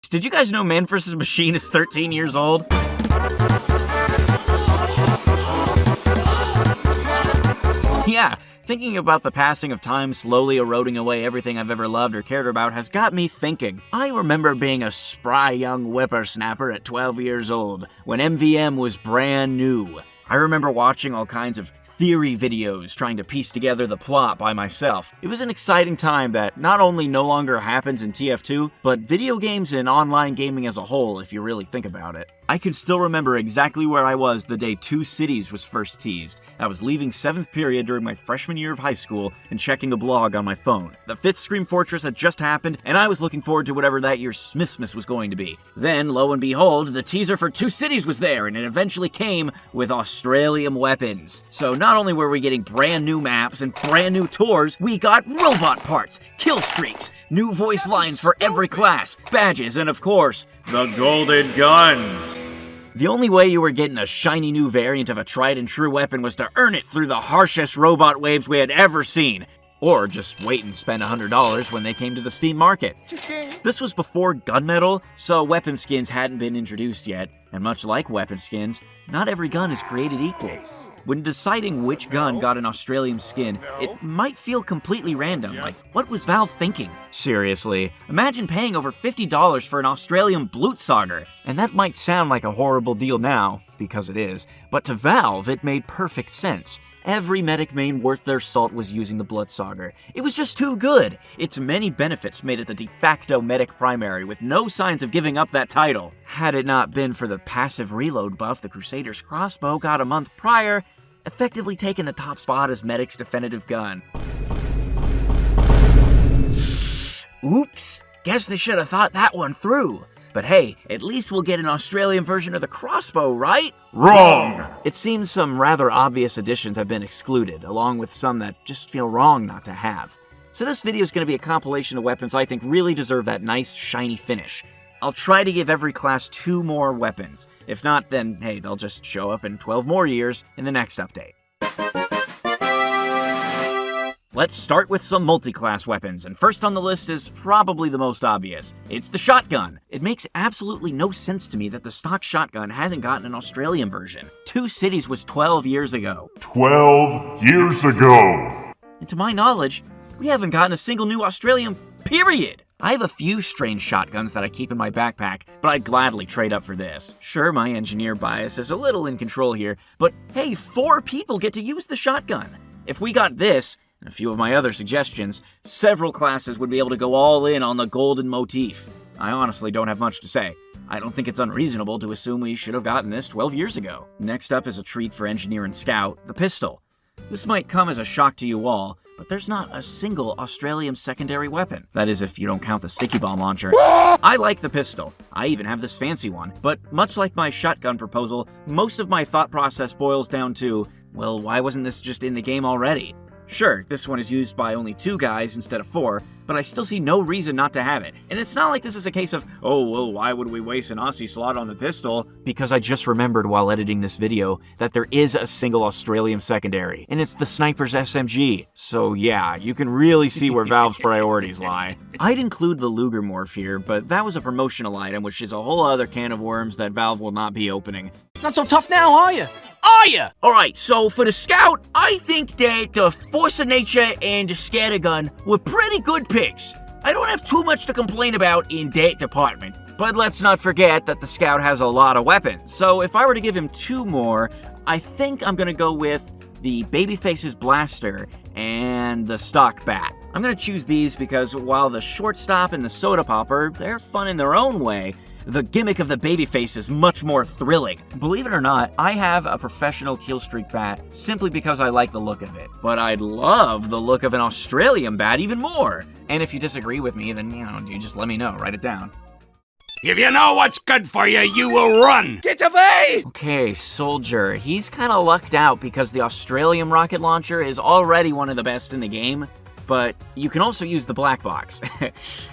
Did you guys know Man vs. Machine is 13 years old? Yeah, thinking about the passing of time slowly eroding away everything I've ever loved or cared about has got me thinking. I remember being a spry young whippersnapper at 12 years old, when MVM was brand new. I remember watching all kinds of theory videos trying to piece together the plot by myself. It was an exciting time that not only no longer happens in TF2, but video games and online gaming as a whole, if you really think about it. I can still remember exactly where I was the day Two Cities was first teased. I was leaving 7th period during my freshman year of high school and checking a blog on my phone. The 5th Scream Fortress had just happened, and I was looking forward to whatever that year's Smithmas was going to be. Then, lo and behold, the teaser for Two Cities was there, and it eventually came with Australium weapons. So not only were we getting brand new maps and brand new tours, we got robot parts, kill streaks, new voice lines for every class, badges, and of course, the golden guns. The only way you were getting a shiny new variant of a tried and true weapon was to earn it through the harshest robot waves we had ever seen. Or just wait and spend $100 when they came to the Steam market. This was before gunmetal, so weapon skins hadn't been introduced yet, and much like weapon skins, not every gun is created equal. When deciding which gun got an Australium skin, it might feel completely random, like what was Valve thinking? Seriously, imagine paying over $50 for an Australium Blutsauger, and that might sound like a horrible deal now, because it is, but to Valve it made perfect sense. Every medic main worth their salt was using the Blutsauger. It was just too good. Its many benefits made it the de facto medic primary with no signs of giving up that title. Had it not been for the passive reload buff the Crusader's crossbow got a month prior, effectively taking the top spot as medic's definitive gun. Oops, guess they should have thought that one through. But hey, at least we'll get an Australian version of the crossbow, right? Wrong! It seems some rather obvious additions have been excluded, along with some that just feel wrong not to have. So this video is going to be a compilation of weapons I think really deserve that nice, shiny finish. I'll try to give every class 2 more weapons. If not, then hey, they'll just show up in 12 more years in the next update. Let's start with some multi-class weapons, and first on the list is probably the most obvious. It's the shotgun. It makes absolutely no sense to me that the stock shotgun hasn't gotten an Australian version. Two Cities was 12 years ago. 12 years ago! And to my knowledge, we haven't gotten a single new Australian, period! I have a few strange shotguns that I keep in my backpack, but I'd gladly trade up for this. Sure, my engineer bias is a little in control here, but hey, 4 people get to use the shotgun. If we got this, and a few of my other suggestions, several classes would be able to go all in on the golden motif. I honestly don't have much to say. I don't think it's unreasonable to assume we should have gotten this 12 years ago. Next up is a treat for Engineer and Scout, the pistol. This might come as a shock to you all, but there's not a single Australium secondary weapon. That is if you don't count the sticky bomb launcher. I like the pistol. I even have this fancy one, but much like my shotgun proposal, most of my thought process boils down to, well, why wasn't this just in the game already? Sure, this one is used by only 2 guys instead of 4, but I still see no reason not to have it. And it's not like this is a case of, oh, well, why would we waste an Aussie slot on the pistol? Because I just remembered while editing this video that there is a single Australium secondary, and it's the Sniper's SMG. So yeah, you can really see where Valve's priorities lie. I'd include the Luger morph here, but that was a promotional item, which is a whole other can of worms that Valve will not be opening. Not so tough now, are you? Are ya? Alright, so for the Scout, I think that the Force of Nature and the Scattergun were pretty good picks. I don't have too much to complain about in that department. But let's not forget that the Scout has a lot of weapons, so if I were to give him 2 more, I think I'm gonna go with the Babyface's Blaster and the Stock Bat. I'm gonna choose these because while the Shortstop and the Soda Popper, they're fun in their own way, the gimmick of the Babyface is much more thrilling. Believe it or not, I have a professional Killstreak bat simply because I like the look of it. But I'd love the look of an Australium bat even more. And if you disagree with me, then, you just let me know. Write it down. If you know what's good for you, you will run. Get away! Okay, Soldier. He's kind of lucked out because the Australium rocket launcher is already one of the best in the game. But you can also use the black box.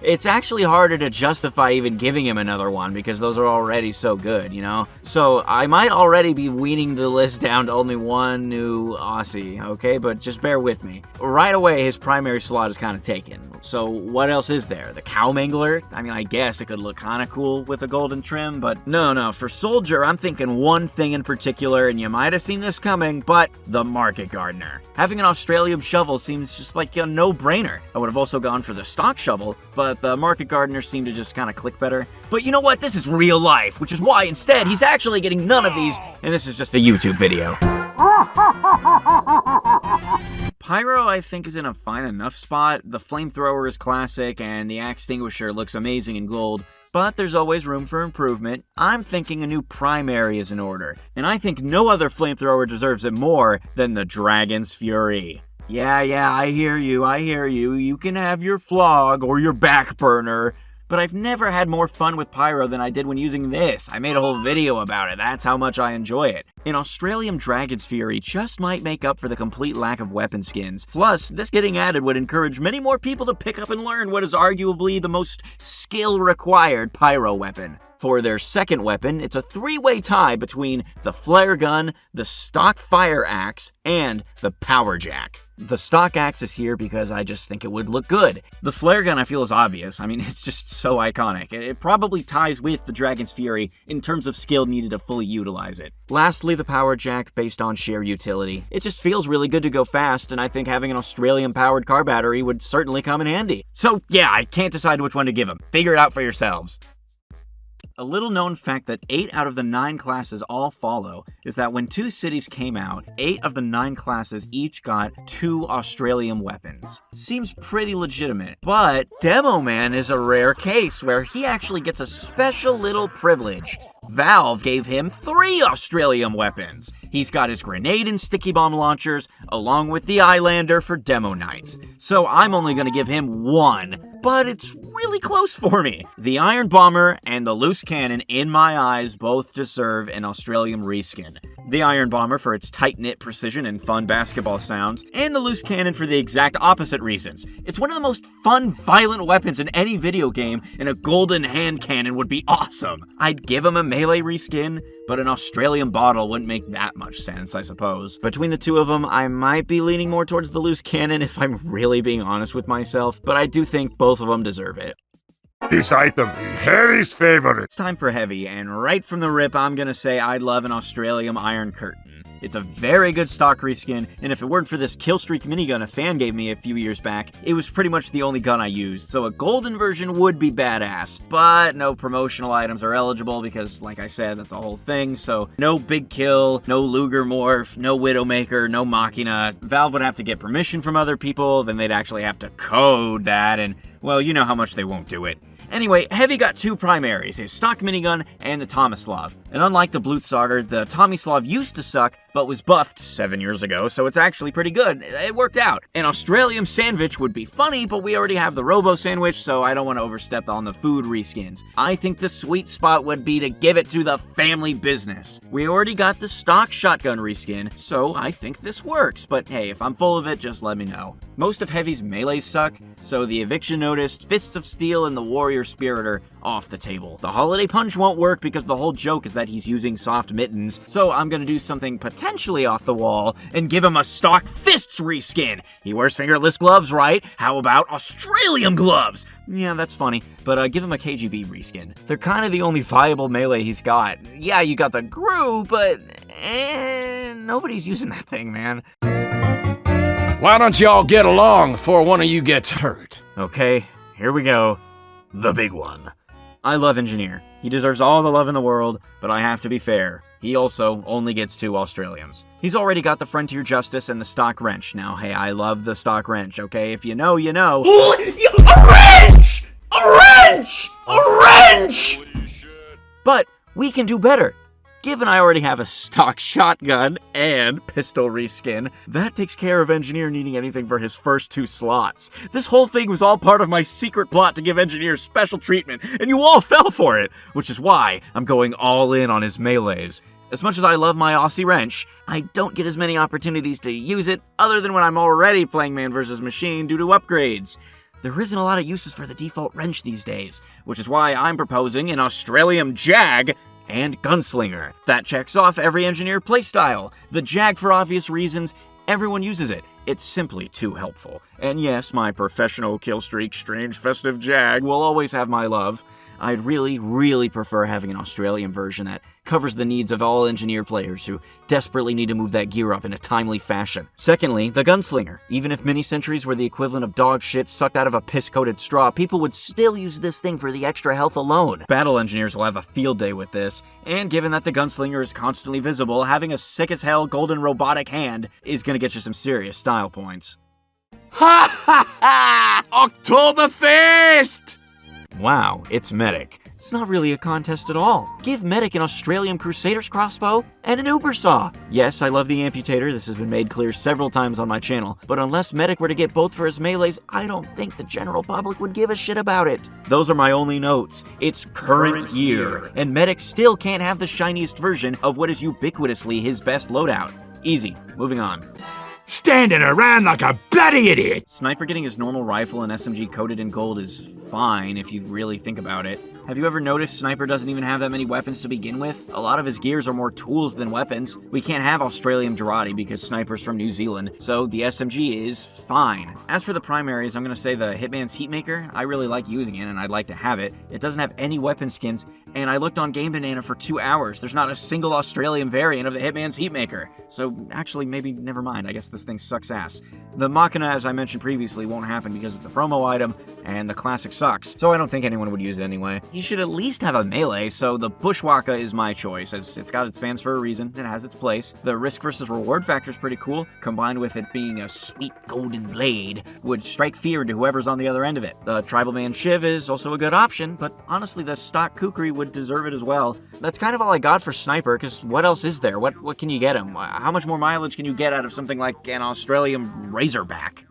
It's actually harder to justify even giving him another one because those are already so good, So I might already be weaning the list down to only 1 new Aussie, okay? But just bear with me. Right away, his primary slot is kind of taken. So what else is there? The Cow Mangler? I mean, I guess it could look kinda cool with a golden trim, but no, for Soldier, I'm thinking one thing in particular, and you might have seen this coming, but the Market Gardener. Having an Australium shovel seems just like a no-brainer. I would have also gone for the stock shovel, but the Market Gardener seemed to just kinda click better. But you know what? This is real life, which is why instead he's actually getting none of these, and this is just a YouTube video. Pyro, I think, is in a fine enough spot. The flamethrower is classic, and the axe extinguisher looks amazing in gold, but there's always room for improvement. I'm thinking a new primary is in order, and I think no other flamethrower deserves it more than the Dragon's Fury. Yeah, I hear you. You can have your flog or your back burner, but I've never had more fun with Pyro than I did when using this. I made a whole video about it. That's how much I enjoy it. An Australium Dragon's Fury just might make up for the complete lack of weapon skins. Plus, this getting added would encourage many more people to pick up and learn what is arguably the most skill-required Pyro weapon. For their second weapon, it's a three-way tie between the flare gun, the stock fire axe, and the power jack. The stock axe is here because I just think it would look good. The flare gun I feel is obvious. I mean, it's just so iconic. It probably ties with the Dragon's Fury in terms of skill needed to fully utilize it. Lastly, the power jack based on sheer utility. It just feels really good to go fast, and I think having an Australium-powered car battery would certainly come in handy. So yeah, I can't decide which one to give them. Figure it out for yourselves. A little known fact that 8 out of the 9 classes all follow is that when 2 cities came out, 8 of the 9 classes each got 2 Australium weapons. Seems pretty legitimate, but Demoman is a rare case where he actually gets a special little privilege. Valve gave him 3 Australium weapons. He's got his grenade and sticky bomb launchers, along with the Eyelander for demo nights. So I'm only going to give him 1, but it's really close for me. The Iron Bomber and the Loose Cannon, in my eyes, both deserve an Australium reskin. The Iron Bomber for its tight-knit precision and fun basketball sounds, and the Loose Cannon for the exact opposite reasons. It's one of the most fun, violent weapons in any video game, and a golden hand cannon would be awesome. I'd give him a melee reskin, but an Australium bottle wouldn't make that much sense, I suppose. Between the two of them, I might be leaning more towards the Loose Cannon if I'm really being honest with myself, but I do think both of them deserve it. This item is Harry's favorite. It's time for Heavy, and right from the rip, I'm gonna say I'd love an Australium Iron Curtain. It's a very good stock reskin, and if it weren't for this Killstreak minigun a fan gave me a few years back, it was pretty much the only gun I used, so a golden version would be badass. But no promotional items are eligible because, like I said, that's a whole thing, so no Big Kill, no Luger Morph, no Widowmaker, no Machina. Valve would have to get permission from other people, then they'd actually have to code that, and, well, you know how much they won't do it. Anyway, Heavy got 2 primaries, his stock minigun and the Tomislav. And unlike the Blutsauger, the Tomislav used to suck, but was buffed 7 years ago, so it's actually pretty good. It worked out. An Australium Sandwich would be funny, but we already have the Robo Sandwich, so I don't want to overstep on the food reskins. I think the sweet spot would be to give it to the family business. We already got the stock shotgun reskin, so I think this works, but hey, if I'm full of it, just let me know. Most of Heavy's melees suck, so the Eviction Notice, Fists of Steel, and the Warrior Spirit are off the table. The Holiday Punch won't work because the whole joke is that he's using soft mittens, so I'm gonna do something potentially off the wall and give him a stock Fists reskin. He wears fingerless gloves, right? How about Australium gloves? Yeah, that's funny, but give him a KGB reskin. They're kind of the only viable melee he's got. Yeah, you got the Gru, but nobody's using that thing, man. Why don't y'all get along before one of you gets hurt? Okay, here we go. The big one. I love Engineer. He deserves all the love in the world, but I have to be fair. He also only gets 2 Australiums. He's already got the Frontier Justice and the stock wrench. Now, hey, I love the stock wrench, okay? If you know, you know. A wrench! A wrench! A wrench! But we can do better. Given I already have a stock shotgun and pistol reskin, that takes care of Engineer needing anything for his first 2 slots. This whole thing was all part of my secret plot to give Engineer special treatment, and you all fell for it, which is why I'm going all in on his melees. As much as I love my Aussie wrench, I don't get as many opportunities to use it other than when I'm already playing Man vs. Machine due to upgrades. There isn't a lot of uses for the default wrench these days, which is why I'm proposing an Australium Jag and Gunslinger. That checks off every Engineer playstyle. The Jag for obvious reasons, everyone uses it. It's simply too helpful. And yes, my professional killstreak strange festive jag will always have my love. I'd really prefer having an Australian version that covers the needs of all engineer players who desperately need to move that gear up in a timely fashion. Secondly, the gunslinger. Even if mini-sentries were the equivalent of dog shit sucked out of a piss-coated straw, people would still use this thing for the extra health alone. Battle engineers will have a field day with this, and given that the gunslinger is constantly visible, having a sick-as-hell golden robotic hand is gonna get you some serious style points. Ha ha ha! Oktoberfest! Wow, it's Medic. It's not really a contest at all. Give Medic an Australium Crusaders crossbow and an Uber saw. Yes, I love the amputator, this has been made clear several times on my channel, but unless Medic were to get both for his melees, I don't think the general public would give a shit about it. Those are my only notes. It's current year, and Medic still can't have the shiniest version of what is ubiquitously his best loadout. Easy, moving on. Standing around like a bloody idiot! Sniper getting his normal rifle and SMG coated in gold is fine if you really think about it. Have you ever noticed Sniper doesn't even have that many weapons to begin with? A lot of his gears are more tools than weapons. We can't have Australium Girardi because Sniper's from New Zealand, so the SMG is fine. As for the primaries, I'm gonna say the Hitman's Heatmaker. I really like using it and I'd like to have it. It doesn't have any weapon skins, and I looked on Game Banana for 2 hours. There's not a single Australian variant of the Hitman's Heatmaker. So actually, maybe never mind. I guess this thing sucks ass. The Machina, as I mentioned previously, won't happen because it's a promo item, and the classic sucks, so I don't think anyone would use it anyway. You should at least have a melee, so the Bushwaka is my choice, as it's got its fans for a reason, it has its place. The risk versus reward factor is pretty cool, combined with it being a sweet golden blade, would strike fear into whoever's on the other end of it. The Tribal Man Shiv is also a good option, but honestly the stock Kukri would deserve it as well. That's kind of all I got for Sniper, because what else is there? What can you get him? How much more mileage can you get out of something like an Australian Razorback?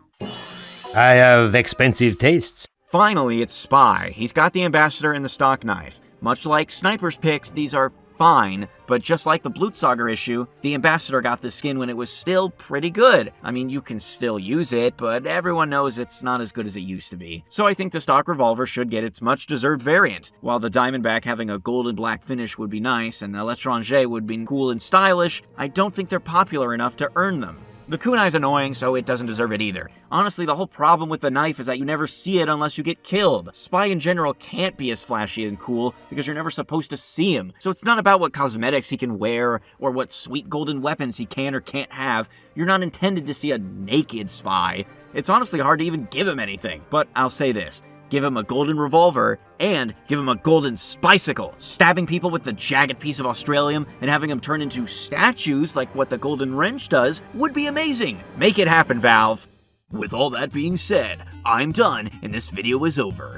I have expensive tastes. Finally, it's Spy. He's got the Ambassador and the stock knife. Much like Sniper's picks, these are fine, but just like the Blutsager issue, the Ambassador got the skin when it was still pretty good. I mean, you can still use it, but everyone knows it's not as good as it used to be. So I think the stock revolver should get its much-deserved variant. While the Diamondback having a gold and black finish would be nice, and the L'Etranger would be cool and stylish, I don't think they're popular enough to earn them. The kunai's annoying, so it doesn't deserve it either. Honestly, the whole problem with the knife is that you never see it unless you get killed. Spy in general can't be as flashy and cool because you're never supposed to see him. So it's not about what cosmetics he can wear or what sweet golden weapons he can or can't have. You're not intended to see a naked Spy. It's honestly hard to even give him anything. But I'll say this. Give him a golden revolver, and give him a golden spicicle. Stabbing people with the jagged piece of Australium and having them turn into statues like what the golden wrench does would be amazing. Make it happen, Valve. With all that being said, I'm done and this video is over.